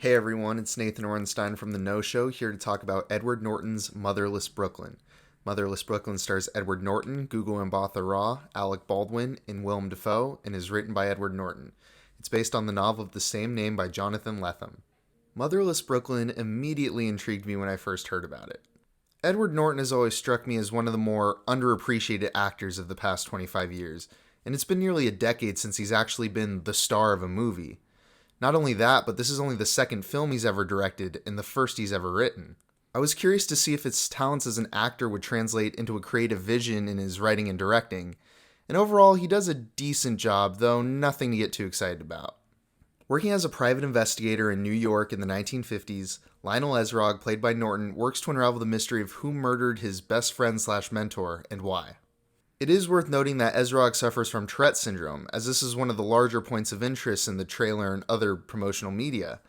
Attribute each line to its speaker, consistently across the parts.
Speaker 1: Hey everyone, it's Nathan Orenstein from The No Show here to talk about Edward Norton's Motherless Brooklyn. Motherless Brooklyn stars Edward Norton, Gugu Mbatha Raw, Alec Baldwin, and Willem Dafoe, and is written by Edward Norton. It's based on the novel of the same name by Jonathan Lethem. Motherless Brooklyn immediately intrigued me when I first heard about it. Edward Norton has always struck me as one of the more underappreciated actors of the past 25 years, and it's been nearly a decade since he's actually been the star of a movie. Not only that, but this is only the second film he's ever directed and the first he's ever written. I was curious to see if his talents as an actor would translate into a creative vision in his writing and directing, and overall he does a decent job, though nothing to get too excited about. Working as a private investigator in New York in the 1950s, Lionel Ezrog, played by Norton, works to unravel the mystery of who murdered his best friend/mentor and why. It is worth noting that Ezrog suffers from Tourette syndrome, as this is one of the larger points of interest in the trailer and other promotional media.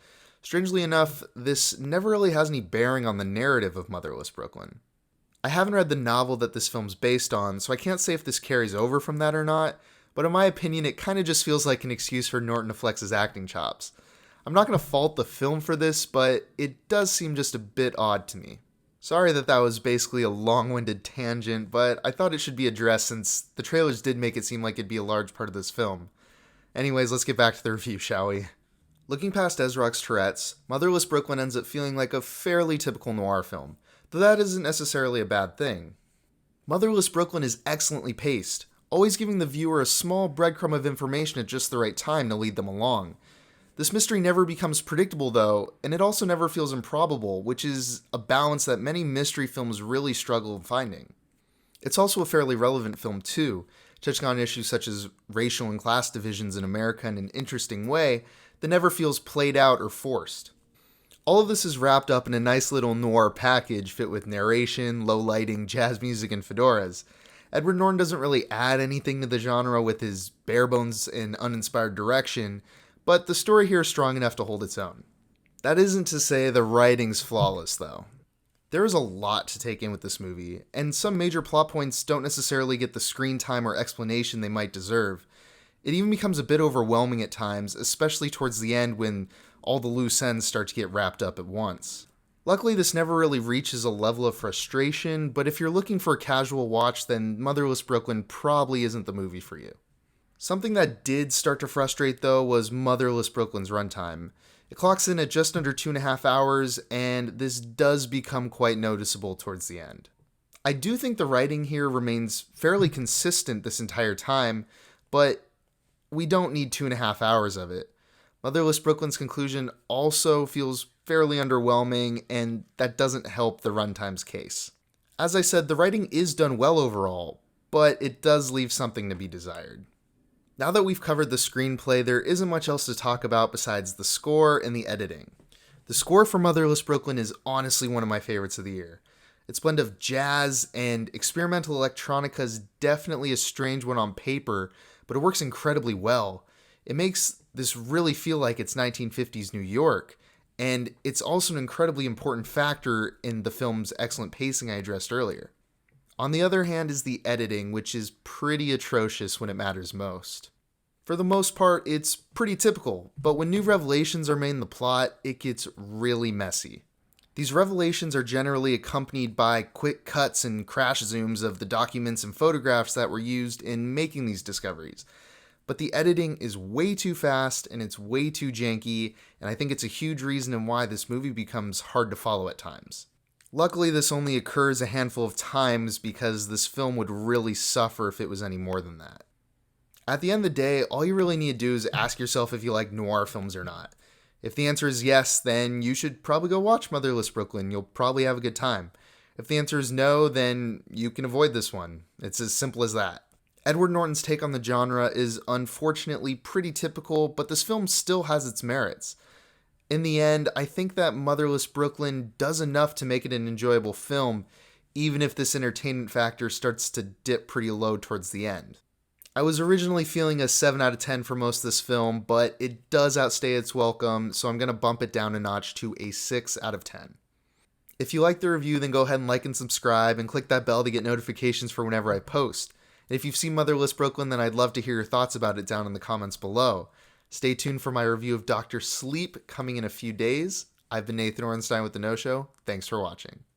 Speaker 1: Strangely enough, this never really has any bearing on the narrative of Motherless Brooklyn. I haven't read the novel that this film's based on, so I can't say if this carries over from that or not, but in my opinion, it kind of just feels like an excuse for Norton to flex his acting chops. I'm not going to fault the film for this, but it does seem just a bit odd to me. Sorry that was basically a long-winded tangent, but I thought it should be addressed since the trailers did make it seem like it'd be a large part of this film. Anyways, let's get back to the review, shall we? Looking past Ezrog's Tourette's, Motherless Brooklyn ends up feeling like a fairly typical noir film, though that isn't necessarily a bad thing. Motherless Brooklyn is excellently paced, always giving the viewer a small breadcrumb of information at just the right time to lead them along. This mystery never becomes predictable though, and it also never feels improbable, which is a balance that many mystery films really struggle in finding. It's also a fairly relevant film too, touching on issues such as racial and class divisions in America in an interesting way that never feels played out or forced. All of this is wrapped up in a nice little noir package fit with narration, low lighting, jazz music, and fedoras. Edward Norton doesn't really add anything to the genre with his bare bones and uninspired direction, but the story here is strong enough to hold its own. That isn't to say the writing's flawless, though. There is a lot to take in with this movie, and some major plot points don't necessarily get the screen time or explanation they might deserve. It even becomes a bit overwhelming at times, especially towards the end when all the loose ends start to get wrapped up at once. Luckily, this never really reaches a level of frustration, but if you're looking for a casual watch, then Motherless Brooklyn probably isn't the movie for you. Something that did start to frustrate, though, was Motherless Brooklyn's runtime. It clocks in at just under 2.5 hours, and this does become quite noticeable towards the end. I do think the writing here remains fairly consistent this entire time, but we don't need 2.5 hours of it. Motherless Brooklyn's conclusion also feels fairly underwhelming, and that doesn't help the runtime's case. As I said, the writing is done well overall, but it does leave something to be desired. Now that we've covered the screenplay, there isn't much else to talk about besides the score and the editing. The score for Motherless Brooklyn is honestly one of my favorites of the year. Its blend of jazz and experimental electronica is definitely a strange one on paper, but it works incredibly well. It makes this really feel like it's 1950s New York, and it's also an incredibly important factor in the film's excellent pacing I addressed earlier. On the other hand is the editing, which is pretty atrocious when it matters most. For the most part, it's pretty typical, but when new revelations are made in the plot, it gets really messy. These revelations are generally accompanied by quick cuts and crash zooms of the documents and photographs that were used in making these discoveries. But the editing is way too fast and it's way too janky, and I think it's a huge reason in why this movie becomes hard to follow at times. Luckily, this only occurs a handful of times because this film would really suffer if it was any more than that. At the end of the day, all you really need to do is ask yourself if you like noir films or not. If the answer is yes, then you should probably go watch Motherless Brooklyn. You'll probably have a good time. If the answer is no, then you can avoid this one. It's as simple as that. Edward Norton's take on the genre is unfortunately pretty typical, but this film still has its merits. In the end, I think that Motherless Brooklyn does enough to make it an enjoyable film, even if this entertainment factor starts to dip pretty low towards the end. I was originally feeling a 7 out of 10 for most of this film, but it does outstay its welcome, so I'm going to bump it down a notch to a 6 out of 10. If you like the review, then go ahead and like and subscribe, and click that bell to get notifications for whenever I post. And if you've seen Motherless Brooklyn, then I'd love to hear your thoughts about it down in the comments below. Stay tuned for my review of Dr. Sleep coming in a few days. I've been Nathan Orenstein with The No Show. Thanks for watching.